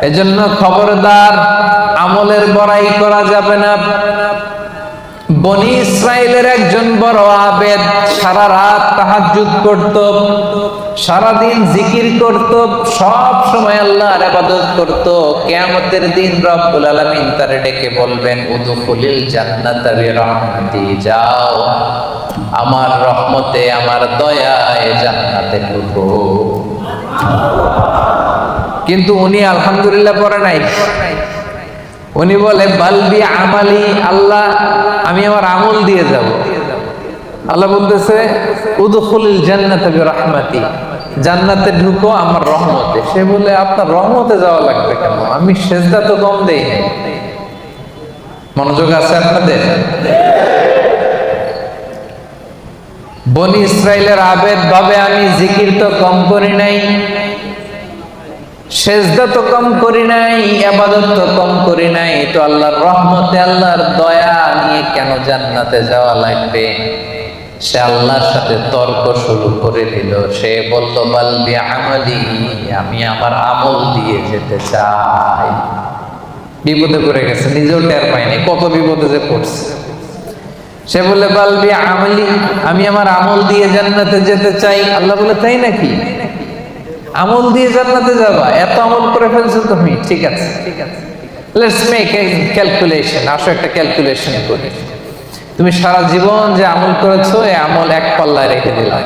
এজন্য খবরদার, আমলের বড়াই করা যাবে না। বনি ইসরাইলের একজন বড় আবেদ, সারা রাত তাহাজ্জুদ করত, সারাদিন জিকির করত, সব সময় আল্লাহর ইবাদত করত। কিয়ামতের দিন রব্বুল আলামিন তারে ডেকে বলবেন, উদখুলিল জান্নাতা বিরহমাতি, যাও আমার রহমতে, আমার দয়ায় জান্নাতে ঢুকো। কিন্তু উনি আলহামদুলিল্লাহ পড়ে নাই। উনি বলে বালবি আমালি, আল্লাহ আমি আমার আমল দিয়ে যাব। আল্লাহ বলতেছে উদখুলিল জান্নাতা বিরহমাতি, জান্নাতে ঢুকো আমার রহমতে। সে বলে আপনার রহমতে যাওয়া লাগবে কেন? আমি সেজদা তো কম দেই নাই। মনোযোগ আছে আপনাদের? বনি ইসরাইলের আবেদ ভাবে আমি জিকির তো কম করি নাই, সেজদা তো কম করি নাই, ইবাদত তো কম করি নাই, তো আল্লাহর রহমতে, আল্লাহর দয়া নিয়ে কেন জান্নাতে যাওয়া লাগবে? সে আল্লাহর সাথে তর্ক শুরু করে দিল। সে বলল বালবি আমালি, আমি আমার আমল দিয়ে যেতে চাই। বিপদে পড়ে গেছে, নিজেও টের পায়নি কত বিপদে যে পড়ছে। সে বলে বালবি আমালি, আমি আমার আমল দিয়ে জান্নাতে যেতে চাই। আল্লাহ বলে তাই নাকি? আমল দিয়ে জান্নাতে যাবা? এত আমল করে ফেলছো তুমি, ঠিক আছে, লেটস মেক এ ক্যালকুলেশন। আসো একটা ক্যালকুলেশন করি। তুমি সারা জীবন যে আমল করেছো, এই আমল এক পাল্লায় রেখে দিলাম,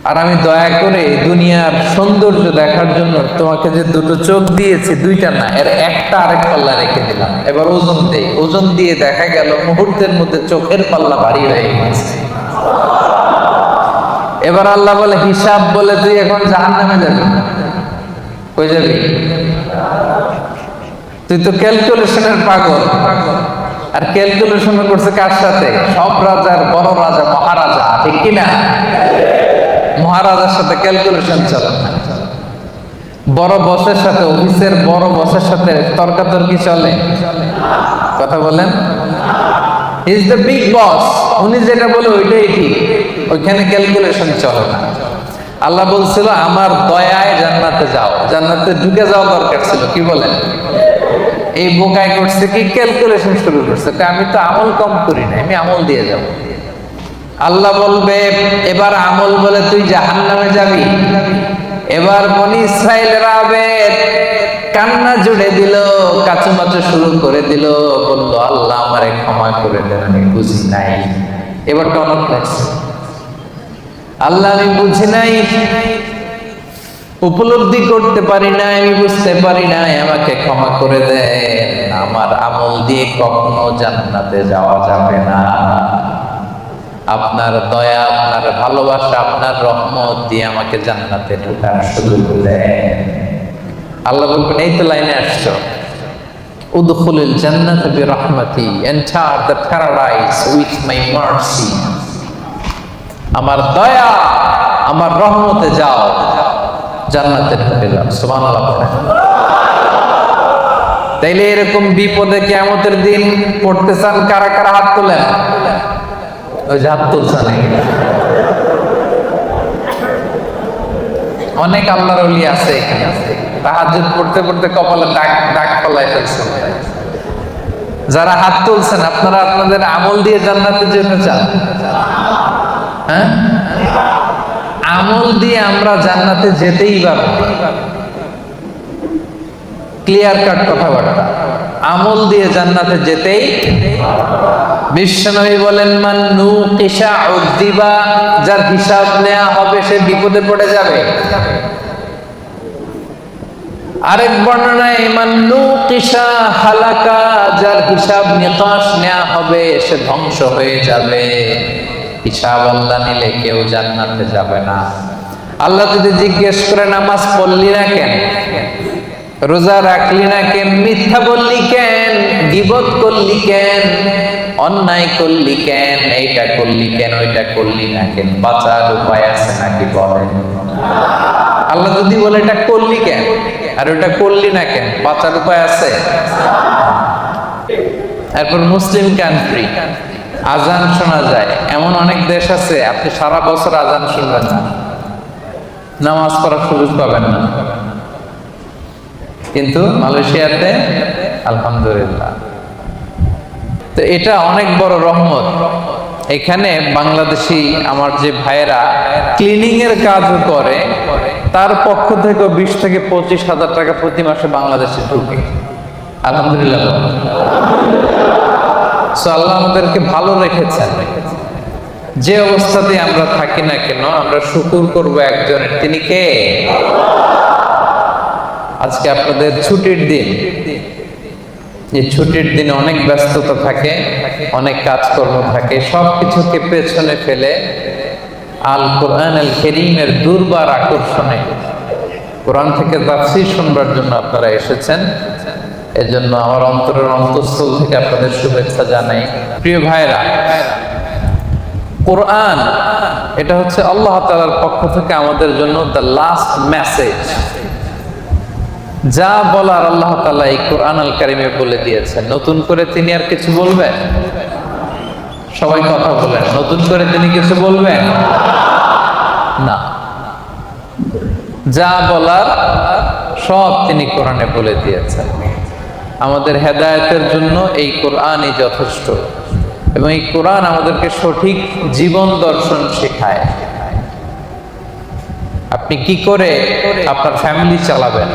আর আমি দয়া করে দুনিয়ার সৌন্দর্য দেখার জন্য তোমাকে যে দুটো চোখ দিয়েছি, দুইটা না, এর একটা আরেক পাল্লা রেখে দিলাম। এবার ওজন দেই। ওজন দিয়ে দেখা গেল মুহূর্তের মধ্যে চোখের পাল্লা ভারী হয়ে গেছে। এবার আল্লাহ বলে হিসাব, বলে তুই এখন জাহান্নামে যাবি। কই যাবি? তুই তো ক্যালকুলেশনের পাগল। আর ক্যালকুলেশন করছে কার সাথে? সব রাজার বড় রাজা, মহারাজা, ঠিক কিনা? মহারাজার সাথে ক্যালকুলেশন চলে। বড় বসের সাথে, অফিসের বড় বসের সাথে তর্কাতর্কি চলে? কথা বলেন। হি ইজ দ্য বিগ বস, উনি যেটা বলে ওইটাই ঠিক, ওইখানে ক্যালকুলেশন চলে না। আল্লাহ বলছিল আমার দয়ায় জান্নাতে যাও, জান্নাতে ঢুকে যাওয়া দরকার ছিল। কি বলেন? এই বোকায় করছে কি, ক্যালকুলেশন শুরু করছে, আমি তো আমল কম করি না, আমি আমল দিয়ে যাব। আল্লাহ বলবে এবার আমল বলে তুই জাহান্নামে যাবি। এবার বনি ইসরাইলের আবেদ কান্না জুড়ে দিল, কাচুমাচু শুরু করে দিল, বলল আল্লাহ আমারে ক্ষমা করে দেন, আমি বুঝি নাই। এবার টনক লাগছে, আল্লাহ আমি বুঝি নাই, উপলব্ধি করতে পারি নাই, আমি বুঝতে পারি নাই, আমাকে ক্ষমা করে দেন। আমার আমল দিয়ে কখনো জান্নাতে যাওয়া যাবে না। আপনার দয়া, আপনার ভালোবাসা, আপনার রহমত দিয়ে আমাকে জান্নাতে ঢোকার সুযোগ দেন। আল্লাহ বলবেন এই তো লাইনে আসছো, উদখুলিল জান্নাতা বিরহমাতি, enter the paradise with my mercy. আমার দয়া, আমার রহমতে যাও, জান্নাতে ঢুকে যাও। সুবহানাল্লাহ। তাইলে এরকম বিপদে কিয়ামতের দিন পড়তে চান কারা কারা? হাত তোলেন। ওই যে হাত তুলছেন, অনেক আল্লাহর ওলি আছে এখানে, তাহাজ্জুদ পড়তে পড়তে কপালে দাগ ফলায় ফেলছে। যারা হাত তুলছেন, আপনারা আপনাদের আমল দিয়ে জান্নাতে যেতে চান? হ্যাঁ, আমল দিয়ে আমরা জান্নাতে যেতেই পারবো। ক্লিয়ার কাট কথাবার্তা, আমল দিয়ে জান্নাতে যেতেই। বিশ্বনবী বলেন মান নুকিশা উযিবা, যার হিসাব নেওয়া হবে সে বিপদে পড়ে যাবে। আরেক বর্ণনায় মান নুকিশা হালাকা, যার হিসাব নিকাশ নেওয়া হবে সে ধ্বংস হয়ে যাবে। হিসাব আল্লাহ নিলে কেউ জান্নাতে যাবে না। আল্লাহ যদি জিজ্ঞেস করে নামাজ পড়লি না কেন, রোজা রাখলি না কেন, মিথ্যা বললি কেন, গীবত করলি কেন, অন্যায় করলি কেন, এইটা করলি কেন, ওইটা করলি না কেন, বাঁচার উপায় আছে নাকি বলেন? আল্লাহ যদি বলে এটা করলি কেন আর ওটা করলি না কেন, বাঁচার উপায় আছে? এরপর মুসলিম কান্ট্রি, আজান শোনা যায়। এমন অনেক দেশ আছে আপনি সারা বছর আজান শুনবেন না, নামাজ পড়ার সুযোগ পাবেন না। কিন্তু মালয়েশিয়াতে আলহামদুলিল্লাহ। তো এটা অনেক বড় রহমত। এখানে বাংলাদেশি আমার যে ভাইয়েরা ক্লিনিং এর কাজও করে, তার পক্ষ থেকে 20 থেকে 25,000 টাকা প্রতি মাসে বাংলাদেশে ঢুকে। আলহামদুলিল্লাহ। সো আল্লাহ আমাদেরকে ভালো রেখেছেন। যে অবস্থাতে আমরা থাকি না কেন, আমরা শুকর করব একজনের। তিনি কে? আজকে আপনাদের ছুটির দিন। এই ছুটির দিনে অনেক ব্যস্ততা থাকে, অনেক কাজকর্ম থাকে, সবকিছুকে পেছনে ফেলে আল কোরআন আল কারীমের দুর্বার আকর্ষণে কোরআন থেকে তাফসীর শুনবার জন্য আপনারা এসেছেন। এজন্য আমার অন্তরের অন্তঃস্থল থেকে আপনাদের শুভেচ্ছা জানাই। প্রিয় ভাইরা, কোরআন এটা হচ্ছে আল্লাহ তাআলার পক্ষ থেকে আমাদের জন্য দ্য লাস্ট মেসেজ। যা বলার আল্লাহ তাআলা এই কোরআন আল কারীমে বলে দিয়েছেন। নতুন করে তিনি আর কিছু বলবেন? সবাই কথা বলেন, নতুন করে তিনি কিছু বলবেন না। যা বলার সব তিনি কোরআনে বলে দিয়েছেন। আমাদের হেদায়েতের জন্য এই কোরআনই যথেষ্ট, এবং এই কোরআন আমাদেরকে সঠিক জীবন দর্শন শেখায়। আপনি কি করে আপনার ফ্যামিলি চালাবেন,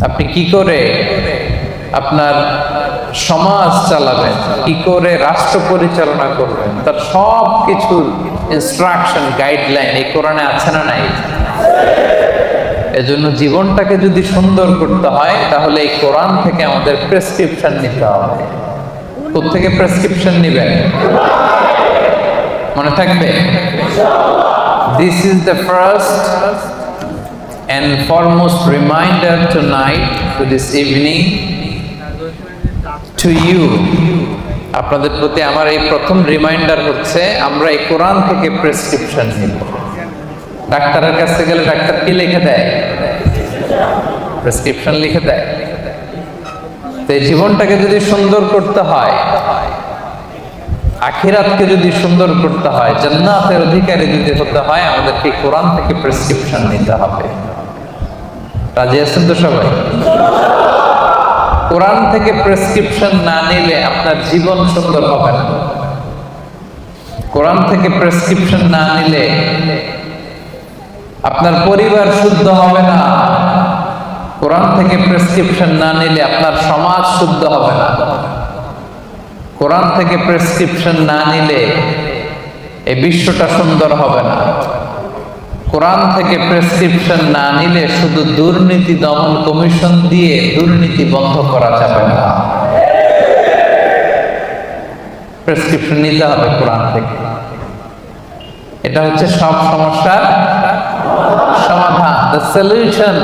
আপনি কি করে আপনার সমাজ চালাবেন, কি করে রাষ্ট্র পরিচালনা করবেন, তার সব কিছুর ইনস্ট্রাকশন, গাইডলাইন এই কোরআনে আছে না নাই? এজন্য জীবনটাকে যদি সুন্দর করতে হয়, তাহলে এই কোরআন থেকে আমাদের প্রেসক্রিপশন নিতে হবে। কোত্থেকে প্রেসক্রিপশন নিবেন? মনে থাকবে? This is the first and foremost reminder tonight, to this evening, to you. আপনাদের প্রতি আমার এই প্রথম রিমাইন্ডার হচ্ছে, আমরা এই কোরআন থেকে প্রেসক্রিপশন নিব। ডাক্তারের কাছে গেলে ডাক্তার কি লিখে দেয়? প্রেসক্রিপশন লিখে দেয়। তো এই জীবনটাকে যদি সুন্দর করতে হয়, আখিরাতকে যদি সুন্দর করতে হয়, জান্নাতের অধিকারী যদি হতে হয়, আমাদেরকে কোরআন থেকে প্রেসক্রিপশন নিতে হবে। রাজি আছেন তো সবাই? কোরআন থেকে প্রেসক্রিপশন না নিলে আপনার জীবন সুন্দর হবে না। কোরআন থেকে প্রেসক্রিপশন না নিলে আপনার পরিবার শুদ্ধ হবে না। কোরআন থেকে প্রেসক্রিপশন না নিলে আপনার সমাজ শুদ্ধ হবে না। কোরআন থেকে প্রেসক্রিপশন না নিলে এই বিশ্বটা সুন্দর হবে না। কোরআন থেকে প্রেসক্রিপশন না নিলে শুধু দুর্নীতি দমন কমিশন দিয়ে দুর্নীতি বন্ধ করা যাবে না। প্রেসক্রিপশন নিতে হবে কোরআন থেকে। এটা হচ্ছে সব সমস্যার সমাধান, the solution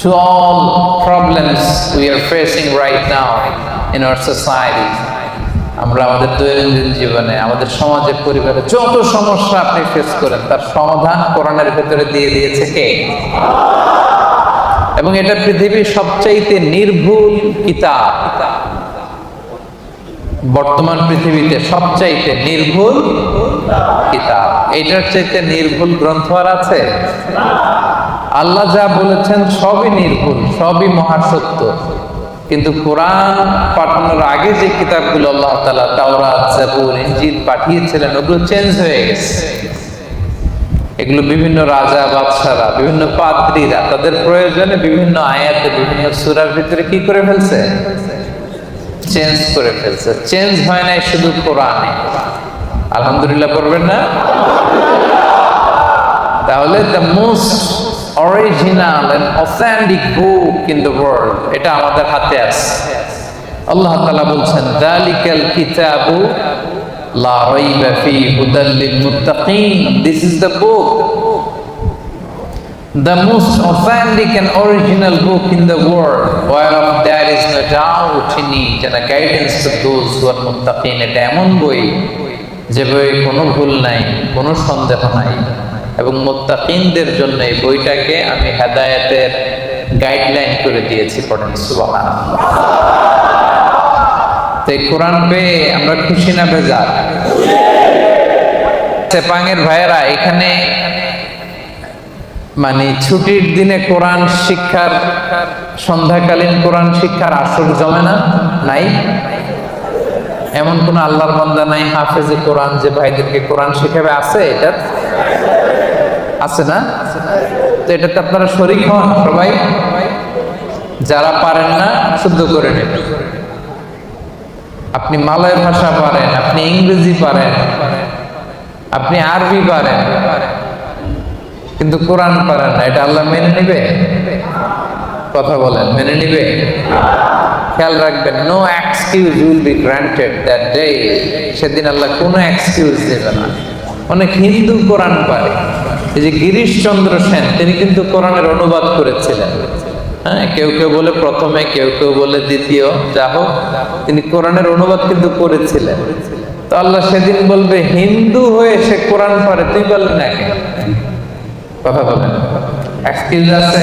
to all problems we are facing right now in our society. আমরা আমাদের দৈনন্দিন জীবনে, আমাদের সমাজে, পরিবারে যত সমস্যা আপনি ফেস করেন, তার সমাধান কোরআনের ভেতরে দিয়ে দিয়েছে কে? এবং এটা পৃথিবীর সবচাইতে নির্ভুল কিতাব। বর্তমান পৃথিবীতে সবচাইতে নির্ভুল কিতাব। এটার চাইতে নির্ভুল গ্রন্থ আর আছে? আল্লাহ যা বলেছেন সবই নির্ভুল, সবই মহাসত্য। কিন্তু কোরআন পাঠানোর আগে যে কিতাবগুলো আল্লাহ তাআলা তাওরাত, জাবুর, ইনজিল পাঠিয়েছিলেন, ওগুলো চেঞ্জ হয়ে গেছে। এগুলো বিভিন্ন রাজা বাদশারা, বিভিন্ন পাদ্রীরা তাদের প্রয়োজনে বিভিন্ন আয়াতে, বিভিন্ন সূরার ভিতরে কি করে ফেলছে? চেঞ্জ করে ফেলছে। চেঞ্জ হয় নাই শুধু কোরআনে। আলহামদুলিল্লাহ পড়বেন না? তাহলে the most original and authentic book in the world এটা আমাদের হাতে আছে। আল্লাহ তাআলা বলছেন, যালিকাল কিতাবু লা রাইবা ফীহি হুদাল লিল মুত্তাকিন। This is the book, the most authentic and original book in the world, whereof there is no doubt in it, and a guidance to those who are muttaqin. এটা এমন বই যে বই কোনো ভুল নাই, কোনো সন্দেহ নাই, এবং মুত্তাকিনদের জন্য এই বইটাকে আমি হেদায়েতের গাইডলাইন করে দিয়েছি। পড়েন সুবহানাল্লাহ। তো এই কোরআন পেয়ে আমরা খুশি না বেজার? সেপাঙের ভাইয়েরা, এখানে মানে ছুটির দিনে কোরআন শিক্ষার, সন্ধ্যাকালীন কোরআন শিক্ষার আসর জমে না? নাই? এমন কোন আল্লাহর বান্দা নাই হাফেজে কোরআন যে ভাইদেরকে কোরআন শিখাবে? আছে? এটা আছে না? তো এটাতে আপনারা শরীক হন সবাই। যারা পারেন না শুদ্ধ করে নেবেন। আপনি মালয় ভাষা পারেন, আপনি ইংরেজি পারেন, আপনি আরবি পারেন, কিন্তু কোরআন পারেন না, এটা আল্লাহ মেনে নিবে? কথা বলেন, মেনে নিবে? খেয়াল রাখবেন, no excuse will be granted that day. সেদিন আল্লাহ কোনো এক্সকিউজ দেবে না। অনেক হিন্দু কোরআন পারে। এই যে গিরিশচন্দ্র সেন, তিনি কিন্তু কোরআনের অনুবাদ করেছিলেন। হ্যাঁ, কেউ কেউ বলে প্রথমে, কেউ কেউ বলে দ্বিতীয়, যা হোক তিনি কোরআনের অনুবাদ কিন্তু করেছিলেন। তো আল্লাহ সেদিন বলবে, হিন্দু হয়ে সে কোরআন পারে, তুই বললি না কেন? কথা বলেন, এক্সকিউজ আছে?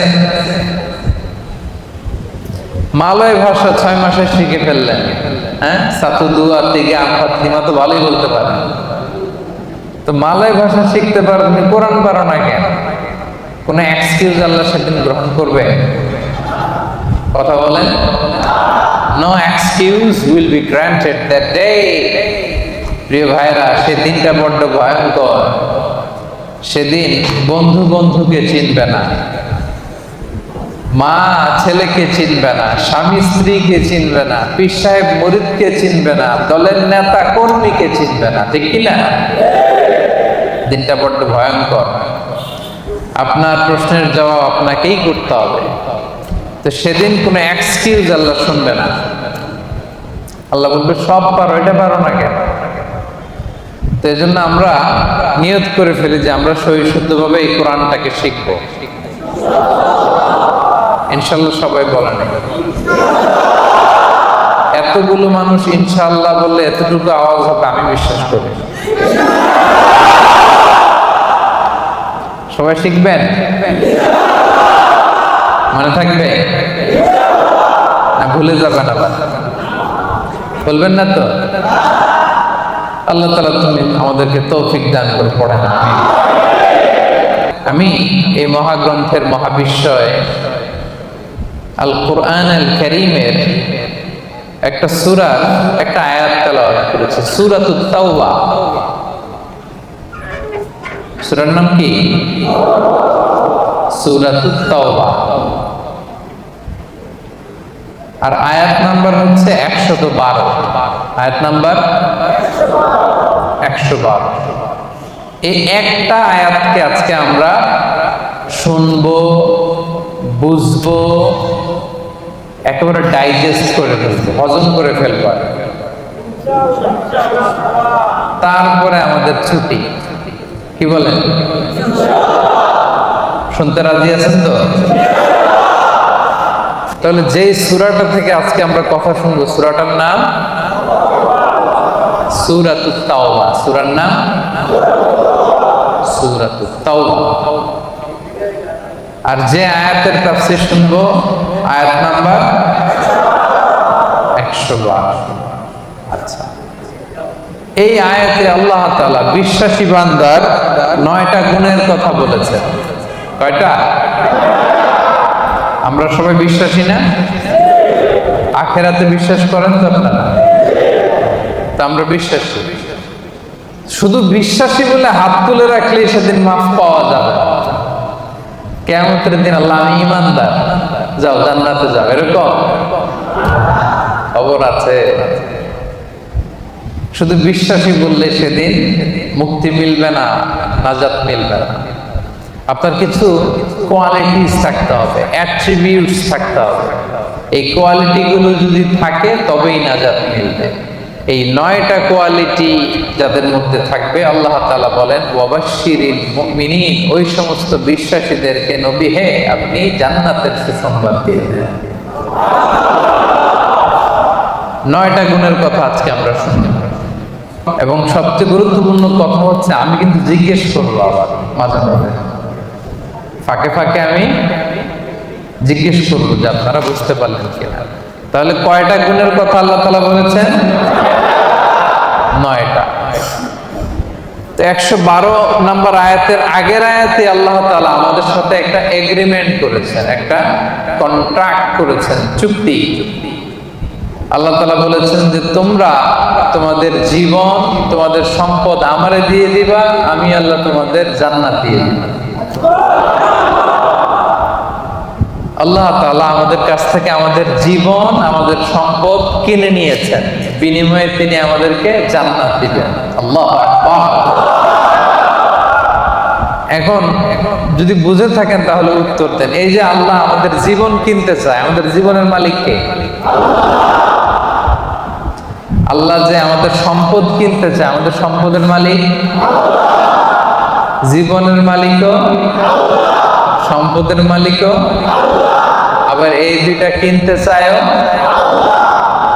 মালয় ভাষা 6 মাসে শিখে ফেললেন। হ্যাঁ, সাতু দুয়া তিগে আমফাতিমা তো ভালোই বলতে পারেন। তো মালয় ভাষা শিখতে পারো, তুমি কোরআন পারো না কেন? কোন এক্সকিউজ আল্লাহ সেদিন গ্রহণ করবে? কথা বলেন, no excuse will be granted that day. প্রিয় ভাইরা, সেদিনটা বড্ড ভয়ঙ্কর। সেদিন বন্ধু বন্ধুকে চিনবে না, মা ছেলেকে চিনবে না, স্বামী স্ত্রীকে চিনবে না, পীর সাহেব মুরিদকে চিনবে না, দলের নেতা কর্মীকে চিনবে না, ঠিক কিনা? দিনটা বড্ড ভয়ঙ্কর। আপনার প্রশ্নের জবাব আপনাকেই করতে হবে। তো সেদিন কোনো এক্সকিউজ আল্লাহ শুনবে না। আল্লাহ বলবে, সব পারো, এটা পারো না কেন? তো এই জন্য আমরা নিয়ত করে ফেলি যে আমরা সহি শুদ্ধভাবে এই কোরআনটাকে শিখবো। ইনশাল্লাহ সবাই বলে নেই। এতগুলো মানুষ ইনশাল্লাহ বললে এতটুকু আওয়াজ হবে, আমি বিশ্বাস করি। সবাই শিখবেন? মনে থাকবে না? ভুলে যাবেন আবার? বলবেন না তো? আল্লাহ তাআলা তুমি আমাদেরকে তৌফিক দান করে পড়ান। আমি এই মহাগ্রন্থের মহাবিশ্বয় আল কোরআন আল কারীমের একটা সূরার একটা আয়াত তেলাওয়াত করেছি, সূরাতুত তাওবা। সূরার নাম কি? সূরাতুত তাওবা। আর আয়াত নাম্বার হচ্ছে 112। আয়াত নাম্বার 112। এই একটা আয়াতকে আজকে আমরা শুনবো, বুঝবো, একেবারে ডাইজেস্ট করে ফেলবো, হজম করে ফেলবো। তারপরে আমাদের ছুটি। কি বলেন? শুনতে রাজি আছেন তো? তাহলে যেই সূরাটা থেকে আজকে আমরা কথা শুনবো, সূরাটার নাম সূরাতুত তাওবা। সূরার নাম সূরাতুত তাওবা। আর যে আয়াতের তাফসীর শুনবো, আয়াত নাম্বার 112। আচ্ছা, এই আয়াতে আল্লাহ তাআলা বিশ্বাসী বান্দার 9টা গুণের কথা বলেছেন। কয়টা? আমরা সবাই বিশ্বাসী না? আখিরাতে বিশ্বাস করেন তো আপনারা? তা আমরা বিশ্বাসী। শুধু বিশ্বাসী বলে হাত তুলে রাখলেই সেদিন মাফ পাওয়া যাবে। কিয়ামতের দিন আল্লাহ, আমি ঈমানদার, যাও জান্নাতে যাও, এরকম খবর আছে? শুধু বিশ্বাসী বললে সেদিন মুক্তি মিলবে না, নাজাত মিলবে না। আপনার কিছু কোয়ালিটিস থাকতে হবে, অ্যাট্রিবিউটস থাকতে হবে। এই কোয়ালিটিগুলো যদি থাকে তবেই নাজাত মিলবে। এই 9টা কোয়ালিটি যাদের মধ্যে থাকবে, আল্লাহ তাআলা বলেন, ওয়াবাশশিরিল মুমিনিন, ওই সমস্ত বিশ্বাসীদেরকে নবী হে আপনি জান্নাতের সুসংবাদ দিয়ে দেন। 9টা গুণের কথা আজকে আমরা শুনবো। এবং সবচেয়ে গুরুত্বপূর্ণ কথা হচ্ছে, আমি কিন্তু জিজ্ঞেস করবো আবার মাঝে মাঝে, ফাঁকে ফাঁকে আমি জিজ্ঞেস করবো যে আপনারা বুঝতে পারলেন কিনা। তাহলে কয়টা গুণের কথা আল্লাহ তাআলা বলেছেন? 9টা। তো 112 নম্বর আয়াতের আগের আয়াতে আল্লাহ তাআলা আমাদের সাথে একটা এগ্রিমেন্ট করেছেন, একটা কন্ট্রাক্ট করেছেন, চুক্তি। আল্লাহ তাআলা বলেছেন যে তোমরা তোমাদের জীবন, তোমাদের সম্পদ আমারে দিয়ে দিবা, আমি আল্লাহ তোমাদের জান্নাত দিয়ে দিব। আল্লাহ তাআলা আমাদের কাছ থেকে আমাদের জীবন, আমাদের সম্পদ কিনে নিয়েছেন, বিনিময়ে তিনি আমাদেরকে জান্নাত দিবেন। আল্লাহু আকবার। এখন যদি বুঝে থাকেন তাহলে উত্তর দেন। এই যে আল্লাহ আমাদের জীবন কিনতে চায়, আমাদের জীবনের মালিক কে? আল্লাহ যে আমাদের সম্পদ কিনতে চায়, আমাদের সম্পদের মালিক, জীবনের মালিকও, সম্পদের মালিকও, আবার এই দুইটা কিনতে চায়ও।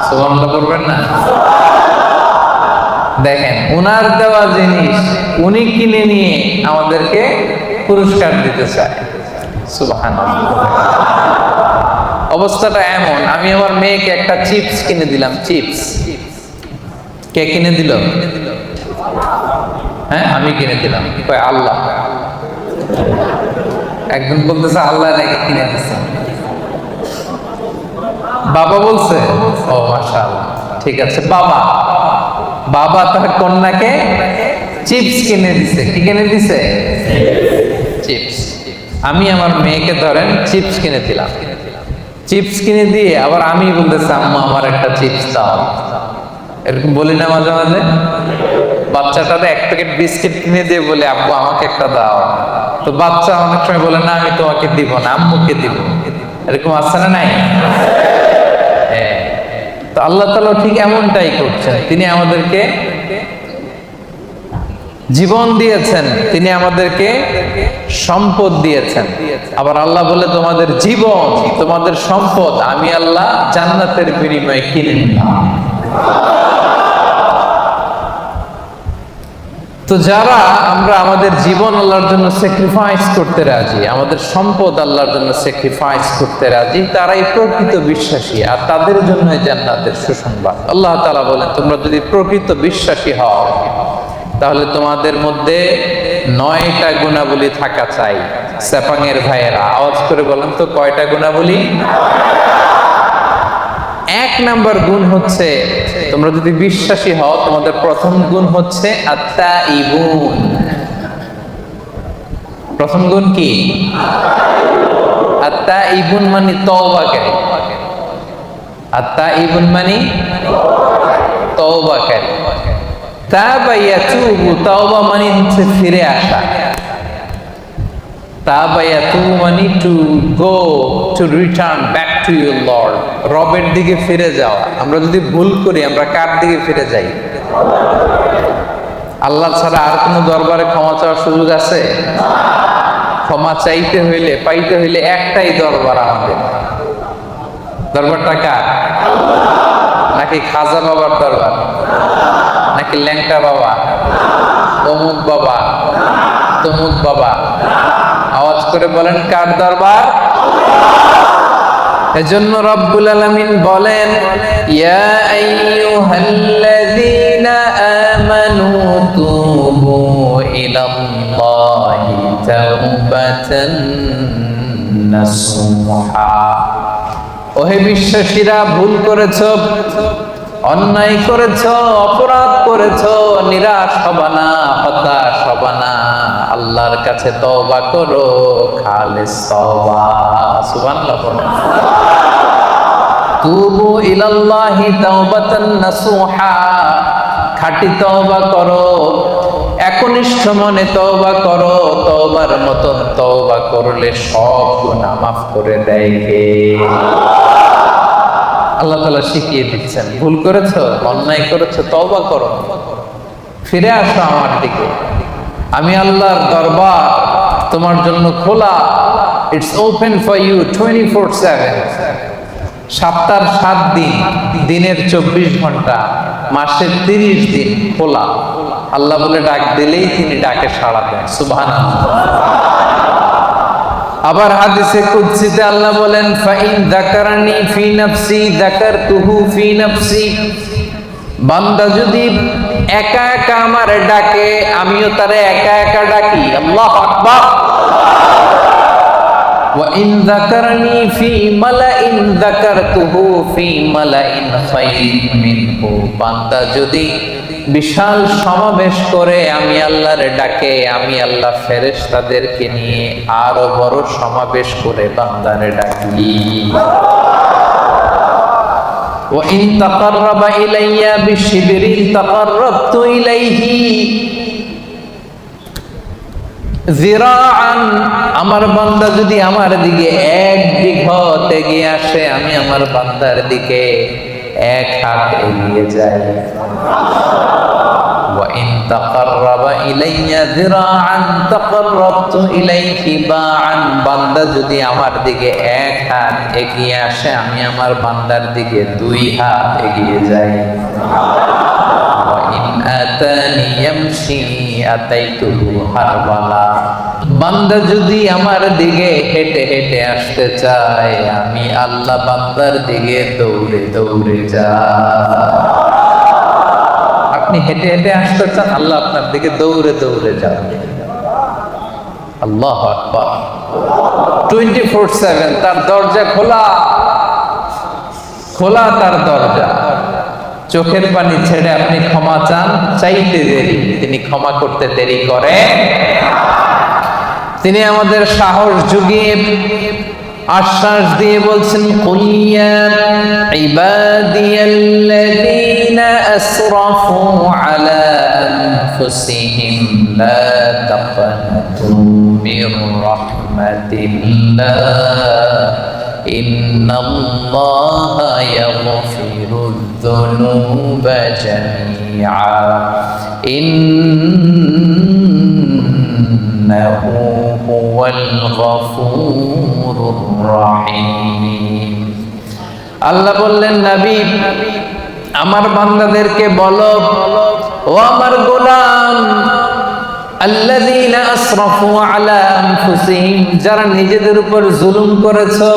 সুবহানাল্লাহ করবেন না? দেখেন, উনার দেওয়া জিনিস উনি কিনে নিয়ে আমাদেরকে পুরস্কার দিতে চায়। সুবহানাল্লাহ। অবস্থাটা এমন, আমি আমার মেয়েকে একটা চিপস কিনে দিলাম। চিপস কে কিনে দিল? হ্যাঁ, আমি কিনে দিলাম। কয় আল্লাহ। একজন বলতেছে আল্লাহ নাকি কিনে দিচ্ছে। বাবা বলছে, ও মাশাআল্লাহ, ঠিক আছে। বাবা তার কন্যাকে চিপস কিনে দিছে। কি কিনে দিছে? চিপস। আমি আমার মেয়েকে ধরেন চিপস কিনে দিলাম। চিপস কিনে দিয়ে আবার আমি বলতেছি আম্মা আমার একটা চিপস দাও। এরকম বলি না মাঝে মাঝে? বাচ্চাটারে এক প্যাকেট বিস্কিট কিনে দিয়ে বলে আব্বু আমাকে একটা দাও। তো বাচ্চা অনেক সময় বলে না আমি তোমাকে দিব না, আম্মুকে দিব। এরকম আছে না নাই? তো আল্লাহ তাআলা ঠিক এমনটাই করছেন। তিনি আমাদেরকে জীবন দিয়েছেন, তিনি আমাদেরকে সম্পদ দিয়েছেন। আবার আল্লাহ বলে তোমাদের জীবন, তোমাদের সম্পদ আমি আল্লাহ জান্নাতের বিনিময়ে কিনে নিলাম। তো যারা আমরা আমাদের জীবন আল্লাহর জন্য স্যাক্রিফাইস করতে রাজি, আমাদের সম্পদ আল্লাহর জন্য স্যাক্রিফাইস করতে রাজি, তারাই প্রকৃত বিশ্বাসী, আর তাদের জন্য জান্নাতের সুসংবাদ। আল্লাহ তাআলা বলেন তোমরা যদি প্রকৃত বিশ্বাসী হও তাহলে তোমাদের মধ্যে 9টা গুণাবলী থাকা চাই। সেপাঙের ভাইয়েরা আওয়াজ করে বলেন তো কয়টা গুণাবলী? 1 নাম্বার গুণ হচ্ছে, তোমরা যদি বিশ্বাসী হও তোমাদের প্রথম গুণ হচ্ছে আত্তাইবুন। প্রথম গুণ কি? আত্তাইবুন মানে তওবাকারী। আত্তাইবুন মানে তওবাকারী। তাবা ইয়াতুবু, তাওবা মানে হচ্ছে ফিরে আসা। তাবা ইয়াতুবু মানে to go, to return back to your Lord. রবের দিকে ফিরে যাওয়া। আমরা যদি ভুল করি আমরা কার দিকে ফিরে যাই? আল্লাহ ছাড়া আর কোনো দরবারে ক্ষমা চাওয়ার সুযোগ আছে? ক্ষমা চাইতে হইলে, পাইতে হইলে একটাই দরবার আমাদের। দরবারটা কার? নাকি খাজা বাবার দরবার? নাকি ল্যাংটা বাবা, অমুক বাবা, তমুক বাবা? আওয়াজ করে বলেন কার দরবার? এজন্য রব্বুল আলামিন বলেন ইয়া আইয়ুহাল্লাযীনা আমানু তুবু ইলাল্লাহি তাওবাতান নাসুহা। ওহে বিশ্বাসীরা, ভুল করেছো, অন্যায় করেছো, অপরাধ করেছো, নিরাশ হবা না, হতাশ হবা না, আল্লাহর কাছে তওবা করো, খালিস তওবা। সুবহানাল্লাহ পড়েন। তুবু ইলাল্লাহি তাওবাতান নাসুহা, খাঁটি তওবা করো, একনিষ্ঠ মনে তওবা করো। তওবার মতন তওবা করলে সব গুনাহ মাফ করে দেয় কে? আল্লাহ তাআলা শিখিয়ে দিচ্ছেন। ভুল করেছো, অন্যায় করেছো, তওবা করো, ফিরে আসো আমার দিকে। আমি আল্লাহর দরবার তোমার জন্য খোলা। It's open for you 24/7। সপ্তাহের 7 দিন, দিনের 24 ঘন্টা, মাসের 30 দিন খোলা। আল্লাহ বলে ডাক দিলেই তিনি ডাকে সাড়া দেন। সুবহানাল্লাহ। আবার হাদিসে কুদসিতে আল্লাহ বলেন ফাইন যাকারানি ফি নাফসি যাকারতুহু ফি নাফসি। বান্দা যদি একা একা আমার ডাকে, আমিও তারে একা একা ডাকি। আল্লাহু আকবার। وَإِنْ ذَكَرَنِي فِي مَلَإٍ ذَكَرْتُهُ فِي مَلَإٍ خَيْرٍ مِنْهُ। বান্দা যদি বিশাল সমাবেশ করে আমি আল্লাহর ডাকে, আমি আল্লাহ ফেরেশতাদেরকে নিয়ে আরো বড় সমাবেশ করে বান্দারে ডাকি। وَإِنْ تَقَرَّبَ إِلَيَّ بِشِبْرٍ تَقَرَّبْتُ إِلَيْهِ জিরাআন। আমার বান্দা যদি আমার দিকে 1 বিঘত এগিয়ে আসে, আমি আমার বান্দার দিকে 1 হাত এগিয়ে যাই। وَإِنْ تَقَرَّبَ إِلَيَّ ذِرَاعًا تَقَرَّبْتُ إِلَيْهِ بَاعًا। বান্দা যদি আমার দিকে 1 হাত এগিয়ে আসে, আমি আমার বান্দার দিকে 2 হাত এগিয়ে যাই। وَإِنْ آتَانِي يَمْشِي أَتَيْتُهُ هَرْوَلًا। বান্দা যদি আমার দিকে হেঁটে হেঁটে আসতে চায়, আমি আল্লাহ বান্দার দিকে দৌড়ে দৌড়ে যাই। আপনি হেঁটে হেঁটে আসতে চান, আল্লাহ আপনার দিকে দৌড়ে দৌড়ে যাবে। আল্লাহু আকবার। 24/7 তার দরজা খোলা, খোলা তার দরজা। চোখের পানি ছেড়ে আপনি ক্ষমা চান, চাইতে দেরি, তিনি ক্ষমা করতে দেরি করে। তিনি আমাদের সাহস জুগিয়ে আশ্বাস দিয়ে বলছেন, কুল ইয়া ইবাদিয়াল্লাযীনা আসরাফু আলা আনফুসিহিম লা তাকনাতু মির রাহমাতিল্লাহ ইন্নাল্লাহা ইয়াগফিরুয যুনুবা জামিআ ইন্নাহু হুয়াল গফুরুর রহিম। আল্লাহ বললেন, নবী আমার বান্দাদেরকে বলো, ও আমার গোলাম, আল্লাযীনা আসরাফু আলা আনফুসিহিম, যারা নিজেদের উপর জুলুম করেছো,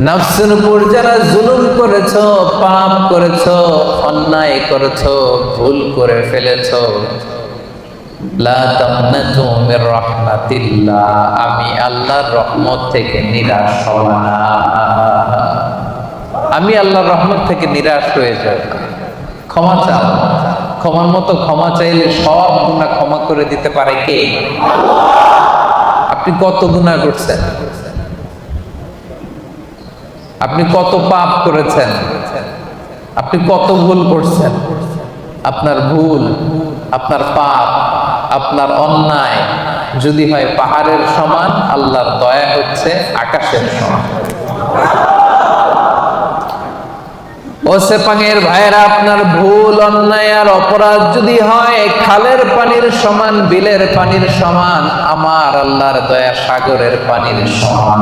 নফসের উপর যারা জুলুম করেছো, পাপ করেছো, অন্যায় করেছো, ভুল করে ফেলেছো, লা তাকনাতু মির রাহমাতিল্লাহ, আমি আল্লাহর রহমত থেকে নিরাশ হব না। আমি আল্লাহর রহমত থেকে নিরাশ হয়ে যাব না। ক্ষমা চাও, ক্ষমার মতো ক্ষমা চাইলে সব গুনাহ ক্ষমা করে দিতে পারে কে? আপনি কত গুনাহ করছেন? আপনি কত পাপ করেছেন? আপনি কত ভুল করছেন? আপনার ভুল, আপনার পাপ, আপনার অন্যায় যদি হয় পাহাড়ের সমান, আল্লাহর দয়া হচ্ছে আকাশের সমান। ও সেপাঙের ভাইরা, আপনার ভুল, অন্যায় আর অপরাধ যদি হয় খালের পানির সমান, বিলের পানির সমান, আমার আল্লাহর দয়া সাগরের পানির সমান।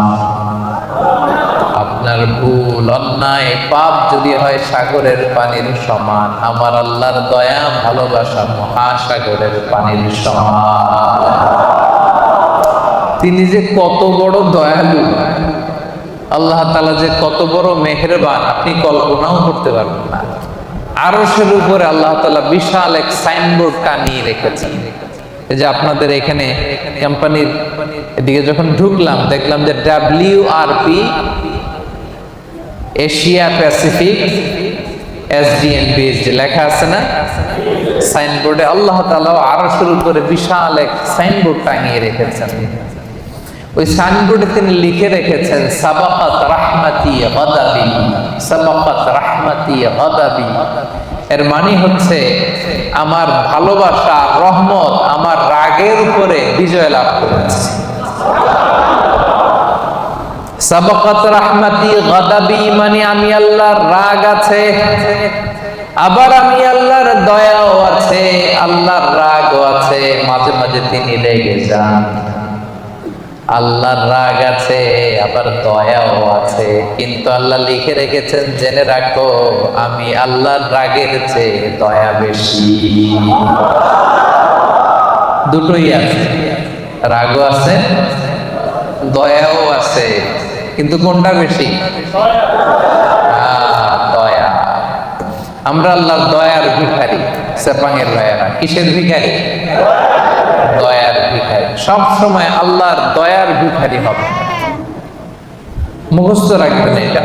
আপনার ভুল, অন্যায়, পাপ যদি হয় সাগরের পানির সমান, আমার আল্লাহর দয়া, ভালোবাসা মহাসাগরের পানির সমান। তিনি যে কত বড় দয়ালু, আল্লাহ তাআলা যে কত বড় মেহেরবান, আপনি কল্পনাও করতে পারবেন না। আরশের উপরে আল্লাহ তাআলা বিশাল এক সাইনবোর্ড টানিয়ে রেখেছেন। এই যে আপনাদের এখানে কোম্পানির এদিকে যখন ঢুকলাম, দেখলাম যে WRP এশিয়া প্যাসিফিক SDN-BSD লেখা আছে না সাইনবোর্ডে? আল্লাহ তাআলা আরশের উপরে বিশাল এক সাইনবোর্ড টানিয়ে রেখেছেন। ওই সাইনবোর্ডে তিনি লিখে রেখেছেন, সাবাকাত রাহমাতি গাদাবি, সাবাকাত রাহমাতি গাদাবি। এর মানে হচ্ছে আমার ভালোবাসা, রহমত আমার রাগের উপরে বিজয় লাভ করেছে। সাবাকাত রাহমাতি গাদাবি মানে আমি আল্লাহর রাগ আছে, আবার আমি আল্লাহর দয়াও আছে, আল্লাহর রাগও আছে। মাঝে মাঝে তিনি রেগে যান। আল্লাহর রাগ আছে, আবার দয়াও আছে, কিন্তু আল্লাহ লিখে রেখেছেন, জেনে রাখো আমি আল্লাহর রাগের চেয়ে দয়া বেশি। দুটোই আছে, রাগও আছে, দয়াও আছে, কিন্তু কোনটা বেশি? দয়া। আমরা আল্লাহর দয়ার ভিখারি। সেপাঙের ভাইয়েরা কিসের ভিখারি? দয়ার ভিখারি। সব সময় আল্লাহর দয়ার ভিখারি হবে, মুখস্থ রাখবেন এটা।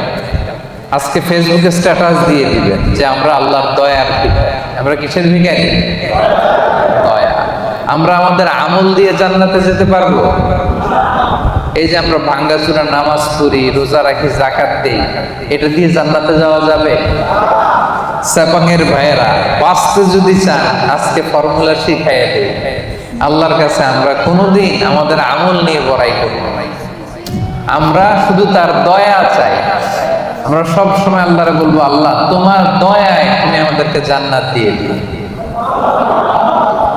আজকে ফেসবুকে স্ট্যাটাস দিয়ে দিবেন যে আমরা আল্লাহর দয়ার ভিখারি। আমরা কিসের ভিখারি? দয়া। আমরা আমাদের আমল দিয়ে জান্নাতে যেতে পারবো? এই যে আমরা ভাঙ্গাচুরা নামাজ পড়ি, রোজা রাখি, যাকাত দেই, এটা দিয়ে জান্নাতে যাওয়া যাবে? সেপাঙের ভাইয়েরা বাঁচতে যদি চান আজকে ফর্মুলা শিখাইয়া দেই। আল্লাহর কাছে আমরা কোনোদিন আমাদের আমল নিয়ে বড়াই করব না, আমরা শুধু তার দয়া চাই। আমরা সব সময় আল্লাহরে বলবো, আল্লাহ তোমার দয়ায় তুমি আমাদেরকে জান্নাত দিয়ে দিও,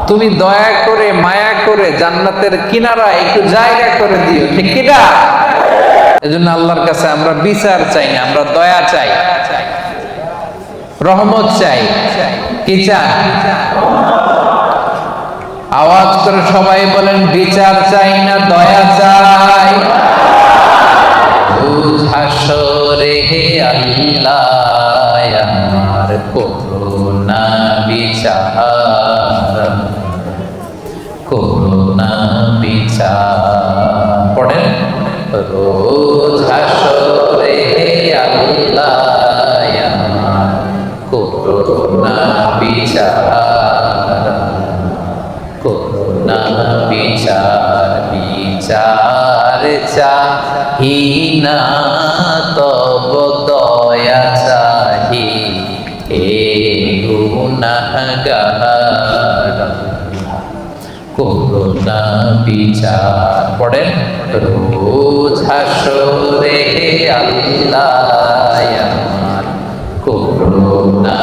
তুমি দয়া করে মায়া করে জান্নাতের কিনারা একটু জায়গা করে দিও, ঠিক কিনা? এজন্য আল্লাহর কাছে আমরা বিচার চাই না, আমরা দয়া চাই, রহমত চাই। কি চাই? আওয়াজ করে সবাই বলেন, বিচার চাই না, দয়া চাই। হাসরে হে আল্লাহ আমার করুণা বিচার, করুণা বিচার। পড়েন, রোজ হাসরে হে আল্লাহ আমার করুণা বিচার, করুণা বিচার। বিচার চাহি না তব দয়া চাহি, হে গুনাহগার করুণা বিচার। পড়েন, রোজ হাসরে হে আল্লাহ আমার করুণা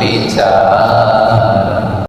বিচার।